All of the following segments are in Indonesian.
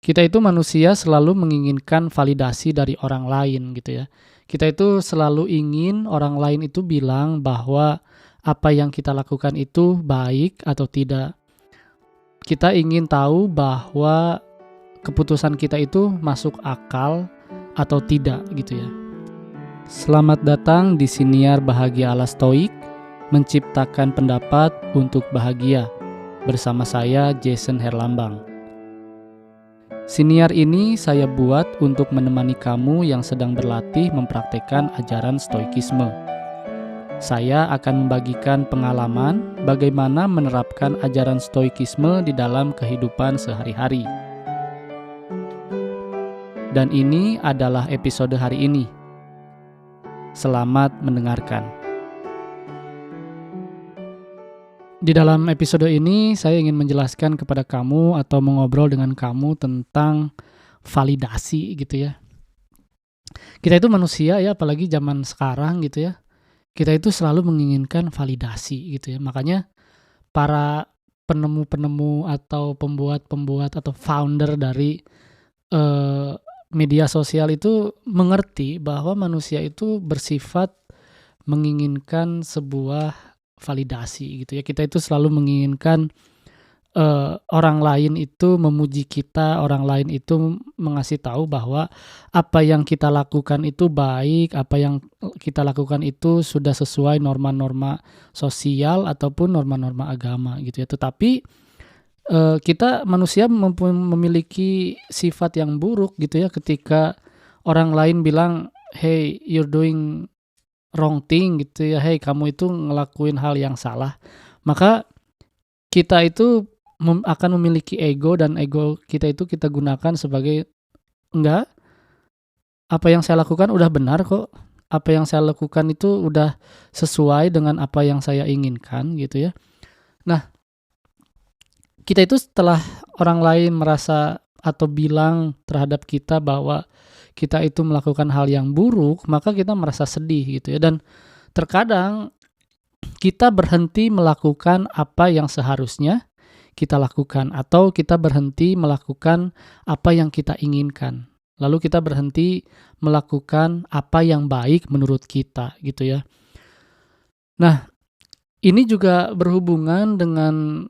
Kita itu manusia selalu menginginkan validasi dari orang lain gitu ya. Kita itu selalu ingin orang lain itu bilang bahwa apa yang kita lakukan itu baik atau tidak. Kita ingin tahu bahwa keputusan kita itu masuk akal atau tidak gitu ya. Selamat datang di Siniar Bahagia ala Stoik, menciptakan pendapat untuk bahagia. Bersama saya Jason Herlambang. Siniar ini saya buat untuk menemani kamu yang sedang berlatih mempraktekkan ajaran Stoikisme. Saya akan membagikan pengalaman bagaimana menerapkan ajaran Stoikisme di dalam kehidupan sehari-hari. Dan ini adalah episode hari ini. Selamat mendengarkan. Di dalam episode ini saya ingin menjelaskan kepada kamu atau mengobrol dengan kamu tentang validasi gitu ya. Kita itu manusia ya, apalagi zaman sekarang gitu ya. Kita itu selalu menginginkan validasi gitu ya. Makanya para penemu-penemu atau pembuat-pembuat atau founder dari media sosial itu mengerti bahwa manusia itu bersifat menginginkan sebuah validasi gitu ya. Kita itu selalu menginginkan orang lain itu memuji kita, orang lain itu mengasih tahu bahwa apa yang kita lakukan itu baik, apa yang kita lakukan itu sudah sesuai norma-norma sosial ataupun norma-norma agama gitu ya. Tetapi kita manusia memiliki sifat yang buruk gitu ya, ketika orang lain bilang, "Hey, you're doing wrong thing," gitu ya, "Hey, kamu itu ngelakuin hal yang salah." Maka kita itu akan memiliki ego, dan ego kita itu kita gunakan sebagai, "Enggak, apa yang saya lakukan udah benar kok. Apa yang saya lakukan itu udah sesuai dengan apa yang saya inginkan," gitu ya. Nah, kita itu setelah orang lain merasa atau bilang terhadap kita bahwa kita itu melakukan hal yang buruk, maka kita merasa sedih gitu ya. Dan terkadang kita berhenti melakukan apa yang seharusnya kita lakukan, atau kita berhenti melakukan apa yang kita inginkan. Lalu kita berhenti melakukan apa yang baik menurut kita gitu ya. Nah, ini juga berhubungan dengan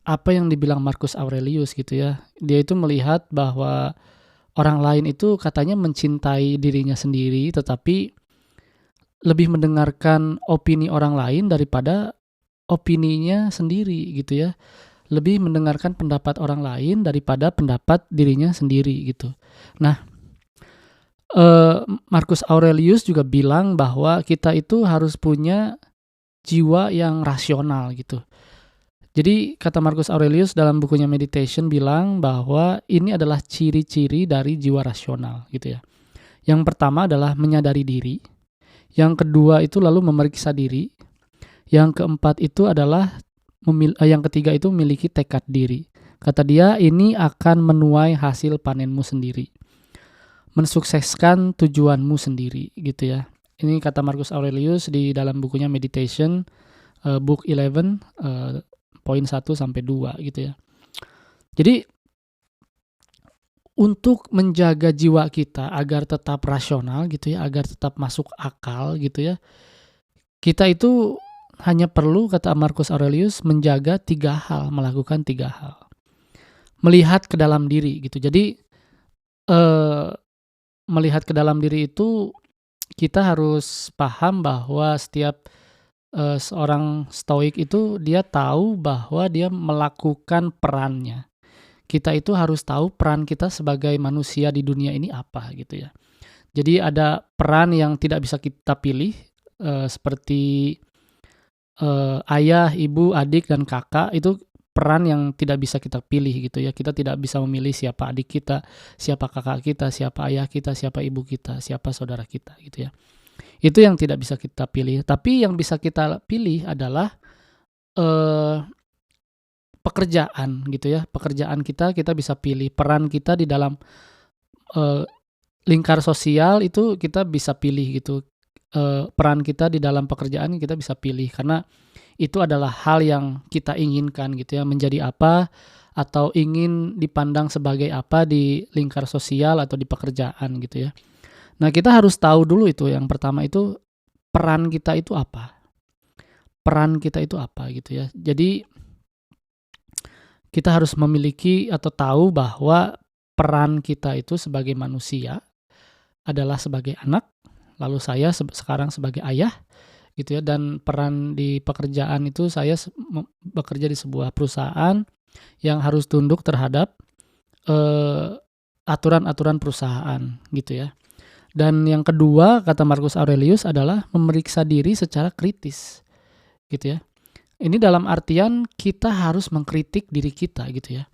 apa yang dibilang Marcus Aurelius gitu ya. Dia itu melihat bahwa orang lain itu katanya mencintai dirinya sendiri, tetapi lebih mendengarkan opini orang lain daripada opininya sendiri gitu ya. Lebih mendengarkan pendapat orang lain daripada pendapat dirinya sendiri gitu. Nah, Marcus Aurelius juga bilang bahwa kita itu harus punya jiwa yang rasional gitu. Jadi kata Marcus Aurelius dalam bukunya Meditation bilang bahwa ini adalah ciri-ciri dari jiwa rasional gitu ya. Yang pertama adalah menyadari diri. Yang kedua itu lalu memeriksa diri. Yang keempat itu adalah yang ketiga itu memiliki tekad diri. Kata dia, ini akan menuai hasil panenmu sendiri. Mensukseskan tujuanmu sendiri gitu ya. Ini kata Marcus Aurelius di dalam bukunya Meditation, book 11, poin 1 sampai 2 gitu ya. Jadi untuk menjaga jiwa kita agar tetap rasional gitu ya, agar tetap masuk akal gitu ya, kita itu hanya perlu, kata Marcus Aurelius, menjaga 3 hal, melakukan 3 hal. Melihat ke dalam diri gitu. Jadi melihat ke dalam diri itu kita harus paham bahwa setiap seorang stoik itu dia tahu bahwa dia melakukan perannya. Kita itu harus tahu peran kita sebagai manusia di dunia ini apa gitu ya. Jadi ada peran yang tidak bisa kita pilih, seperti ayah, ibu, adik, dan kakak. Itu peran yang tidak bisa kita pilih gitu ya. Kita tidak bisa memilih siapa adik kita, siapa kakak kita, siapa ayah kita, siapa ibu kita, siapa saudara kita gitu ya. Itu yang tidak bisa kita pilih. Tapi yang bisa kita pilih adalah pekerjaan gitu ya. Pekerjaan kita bisa pilih. Peran kita di dalam lingkar sosial itu kita bisa pilih gitu. Peran kita di dalam pekerjaan kita bisa pilih, karena itu adalah hal yang kita inginkan gitu ya. Menjadi apa atau ingin dipandang sebagai apa di lingkar sosial atau di pekerjaan gitu ya. Nah, kita harus tahu dulu itu, yang pertama itu peran kita itu apa? Peran kita itu apa gitu ya. Jadi kita harus memiliki atau tahu bahwa peran kita itu sebagai manusia adalah sebagai anak, lalu saya sekarang sebagai ayah gitu ya, dan peran di pekerjaan itu saya bekerja di sebuah perusahaan yang harus tunduk terhadap aturan-aturan perusahaan gitu ya. Dan yang kedua, kata Marcus Aurelius, adalah memeriksa diri secara kritis gitu ya. Ini dalam artian kita harus mengkritik diri kita gitu ya.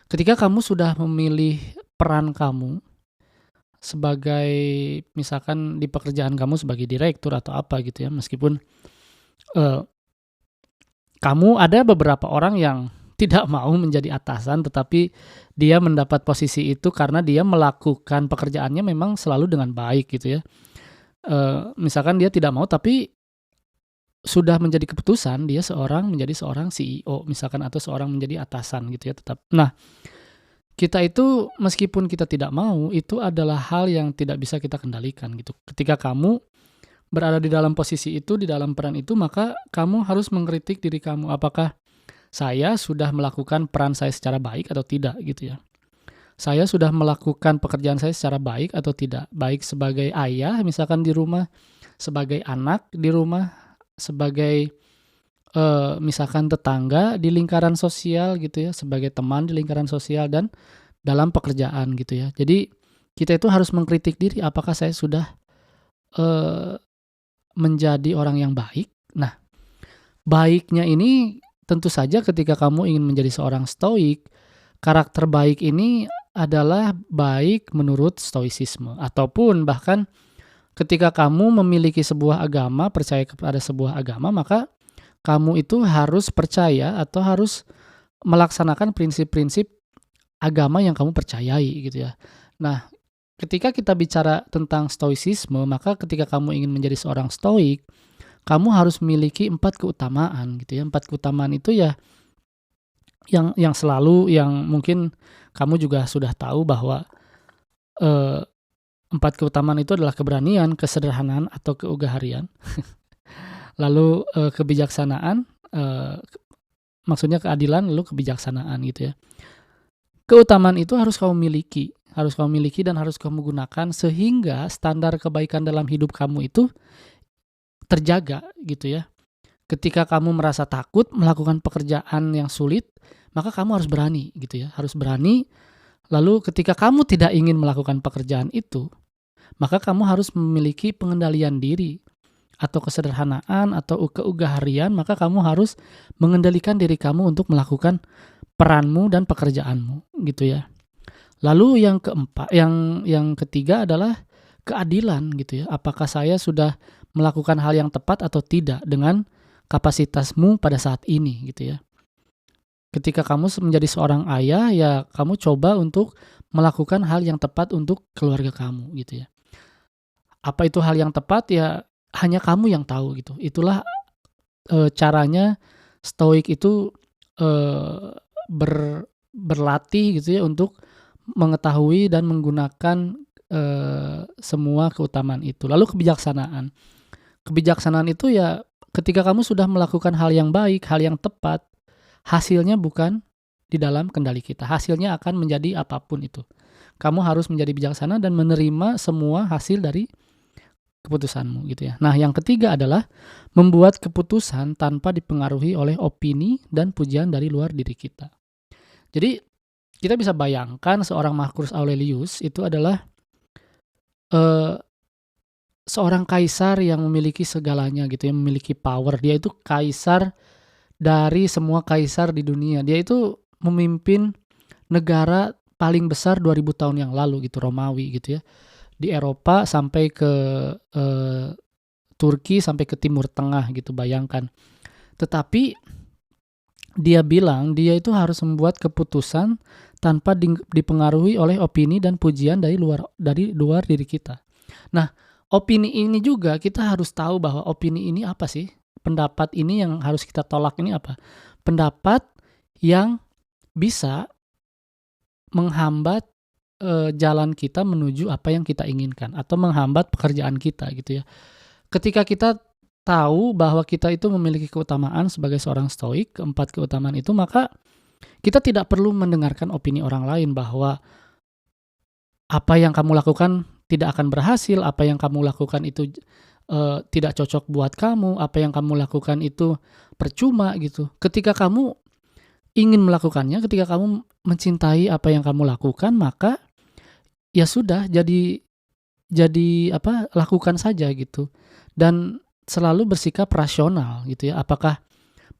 Ketika kamu sudah memilih peran kamu sebagai, misalkan di pekerjaan kamu sebagai direktur atau apa gitu ya, meskipun kamu ada beberapa orang yang tidak mau menjadi atasan, tetapi dia mendapat posisi itu karena dia melakukan pekerjaannya memang selalu dengan baik gitu ya. Misalkan dia tidak mau, tapi sudah menjadi keputusan dia menjadi seorang CEO misalkan, atau seorang menjadi atasan gitu ya tetap. Nah, kita itu meskipun kita tidak mau, itu adalah hal yang tidak bisa kita kendalikan gitu. Ketika kamu berada di dalam posisi itu, di dalam peran itu, maka kamu harus mengkritik diri kamu. Apakah saya sudah melakukan peran saya secara baik atau tidak gitu ya. Saya sudah melakukan pekerjaan saya secara baik atau tidak. Baik sebagai ayah misalkan di rumah, sebagai anak di rumah, sebagai misalkan tetangga di lingkaran sosial gitu ya, sebagai teman di lingkaran sosial, dan dalam pekerjaan gitu ya. Jadi kita itu harus mengkritik diri, apakah saya sudah menjadi orang yang baik. Nah, baiknya ini tentu saja ketika kamu ingin menjadi seorang stoik, karakter baik ini adalah baik menurut stoicisme, ataupun bahkan ketika kamu memiliki sebuah agama, percaya kepada sebuah agama, maka kamu itu harus percaya atau harus melaksanakan prinsip-prinsip agama yang kamu percayai gitu ya. Nah, ketika kita bicara tentang stoicisme, maka ketika kamu ingin menjadi seorang stoik, kamu harus memiliki 4 keutamaan gitu ya. 4 keutamaan itu ya yang selalu, yang mungkin kamu juga sudah tahu bahwa 4 keutamaan itu adalah keberanian, kesederhanaan atau keugaharian. Lalu kebijaksanaan, maksudnya keadilan, lalu kebijaksanaan gitu ya. Keutamaan itu harus kamu miliki dan harus kamu gunakan sehingga standar kebaikan dalam hidup kamu itu terjaga gitu ya. Ketika kamu merasa takut melakukan pekerjaan yang sulit, maka kamu harus berani gitu ya, harus berani. Lalu ketika kamu tidak ingin melakukan pekerjaan itu, maka kamu harus memiliki pengendalian diri atau kesederhanaan atau keugaharian, maka kamu harus mengendalikan diri kamu untuk melakukan peranmu dan pekerjaanmu gitu ya. Lalu yang keempat, yang ketiga adalah keadilan gitu ya. Apakah saya sudah melakukan hal yang tepat atau tidak dengan kapasitasmu pada saat ini gitu ya. Ketika kamu menjadi seorang ayah, ya kamu coba untuk melakukan hal yang tepat untuk keluarga kamu gitu ya. Apa itu hal yang tepat? Ya hanya kamu yang tahu gitu. Itulah caranya stoik itu berlatih gitu ya untuk mengetahui dan menggunakan semua keutamaan itu. Lalu kebijaksanaan. Kebijaksanaan itu ya ketika kamu sudah melakukan hal yang baik, hal yang tepat, hasilnya bukan di dalam kendali kita. Hasilnya akan menjadi apapun itu. Kamu harus menjadi bijaksana dan menerima semua hasil dari keputusanmu gitu ya. Nah, yang ketiga adalah membuat keputusan tanpa dipengaruhi oleh opini dan pujian dari luar diri kita. Jadi, kita bisa bayangkan seorang Marcus Aurelius itu adalah seorang kaisar yang memiliki segalanya gitu ya, memiliki power. Dia itu kaisar dari semua kaisar di dunia. Dia itu memimpin negara paling besar 2000 tahun yang lalu gitu, Romawi gitu ya. Di Eropa sampai ke Turki, sampai ke Timur Tengah gitu, bayangkan. Tetapi dia bilang dia itu harus membuat keputusan tanpa dipengaruhi oleh opini dan pujian dari luar diri kita. Nah, opini ini juga kita harus tahu bahwa opini ini apa sih? Pendapat ini yang harus kita tolak ini apa? Pendapat yang bisa menghambat jalan kita menuju apa yang kita inginkan atau menghambat pekerjaan kita gitu ya. Ketika kita tahu bahwa kita itu memiliki keutamaan sebagai seorang stoik, keempat keutamaan itu, maka kita tidak perlu mendengarkan opini orang lain bahwa apa yang kamu lakukan tidak akan berhasil, apa yang kamu lakukan itu tidak cocok buat kamu, apa yang kamu lakukan itu percuma gitu. Ketika kamu ingin melakukannya, ketika kamu mencintai apa yang kamu lakukan, maka ya sudah, lakukan saja gitu. Dan selalu bersikap rasional gitu ya. Apakah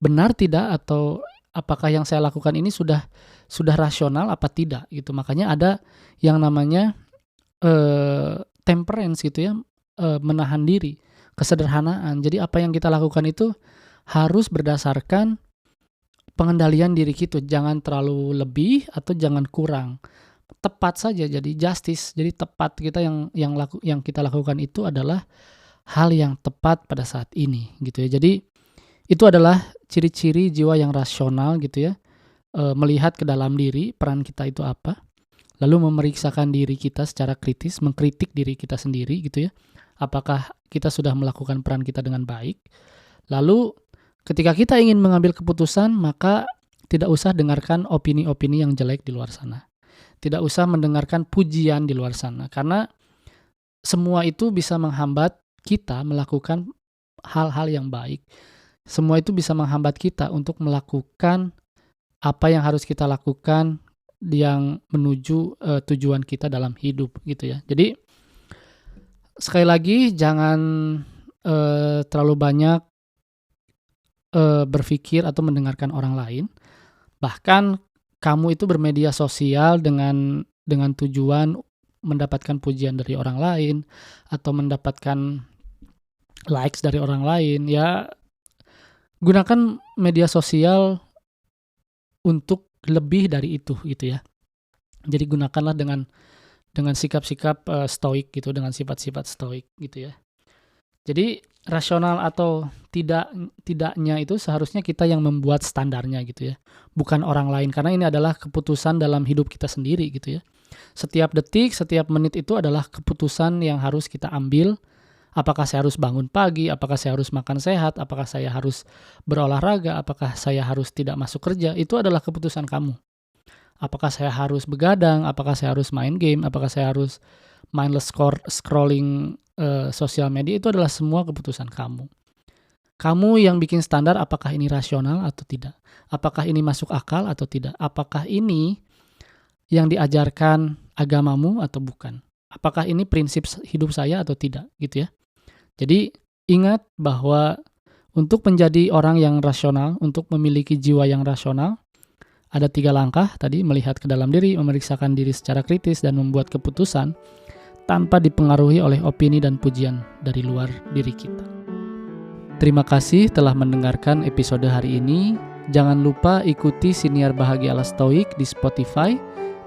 benar tidak, atau apakah yang saya lakukan ini sudah rasional apa tidak gitu. Makanya ada yang namanya temperance gitu ya, menahan diri, kesederhanaan. Jadi apa yang kita lakukan itu harus berdasarkan pengendalian diri kita, jangan terlalu lebih atau jangan kurang. Tepat saja, jadi justice, jadi tepat. Kita yang kita lakukan itu adalah hal yang tepat pada saat ini gitu ya. Jadi itu adalah ciri-ciri jiwa yang rasional gitu ya. Melihat ke dalam diri, peran kita itu apa, lalu memeriksakan diri kita secara kritis, mengkritik diri kita sendiri gitu ya. Apakah kita sudah melakukan peran kita dengan baik? Lalu ketika kita ingin mengambil keputusan, maka tidak usah dengarkan opini-opini yang jelek di luar sana. Tidak usah mendengarkan pujian di luar sana, karena semua itu bisa menghambat kita melakukan hal-hal yang baik. Semua itu bisa menghambat kita untuk melakukan apa yang harus kita lakukan yang menuju tujuan kita dalam hidup gitu ya. Jadi sekali lagi, jangan terlalu banyak berpikir atau mendengarkan orang lain. Bahkan kamu itu bermedia sosial dengan tujuan mendapatkan pujian dari orang lain atau mendapatkan likes dari orang lain, ya gunakan media sosial untuk lebih dari itu gitu ya. Jadi gunakanlah dengan sikap-sikap stoik gitu, dengan sifat-sifat stoik gitu ya. Jadi rasional atau tidaknya itu seharusnya kita yang membuat standarnya gitu ya, bukan orang lain, karena ini adalah keputusan dalam hidup kita sendiri gitu ya. Setiap detik, setiap menit itu adalah keputusan yang harus kita ambil. Apakah saya harus bangun pagi, apakah saya harus makan sehat, apakah saya harus berolahraga, apakah saya harus tidak masuk kerja, itu adalah keputusan kamu. Apakah saya harus begadang, apakah saya harus main game, apakah saya harus mindless scrolling sosial media, itu adalah semua keputusan kamu. Kamu yang bikin standar apakah ini rasional atau tidak. Apakah ini masuk akal atau tidak. Apakah ini yang diajarkan agamamu atau bukan. Apakah ini prinsip hidup saya atau tidak gitu ya. Jadi ingat bahwa untuk menjadi orang yang rasional, untuk memiliki jiwa yang rasional, ada 3 langkah tadi: melihat ke dalam diri, memeriksakan diri secara kritis, dan membuat keputusan tanpa dipengaruhi oleh opini dan pujian dari luar diri kita. Terima kasih telah mendengarkan episode hari ini. Jangan lupa ikuti Siniar Bahagia ala Stoik di Spotify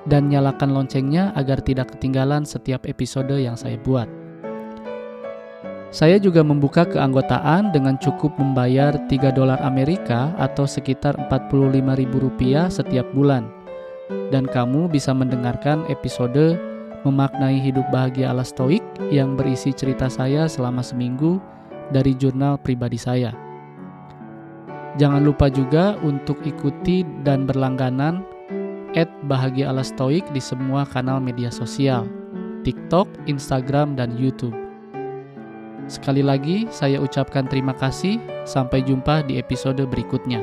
dan nyalakan loncengnya agar tidak ketinggalan setiap episode yang saya buat. Saya juga membuka keanggotaan dengan cukup membayar $3 Amerika atau sekitar Rp45.000 setiap bulan. Dan kamu bisa mendengarkan episode Memaknai Hidup Bahagia ala Stoik yang berisi cerita saya selama seminggu dari jurnal pribadi saya. Jangan lupa juga untuk ikuti dan berlangganan @Bahagia ala Stoik di semua kanal media sosial, TikTok, Instagram, dan YouTube. Sekali lagi, saya ucapkan terima kasih. Sampai jumpa di episode berikutnya.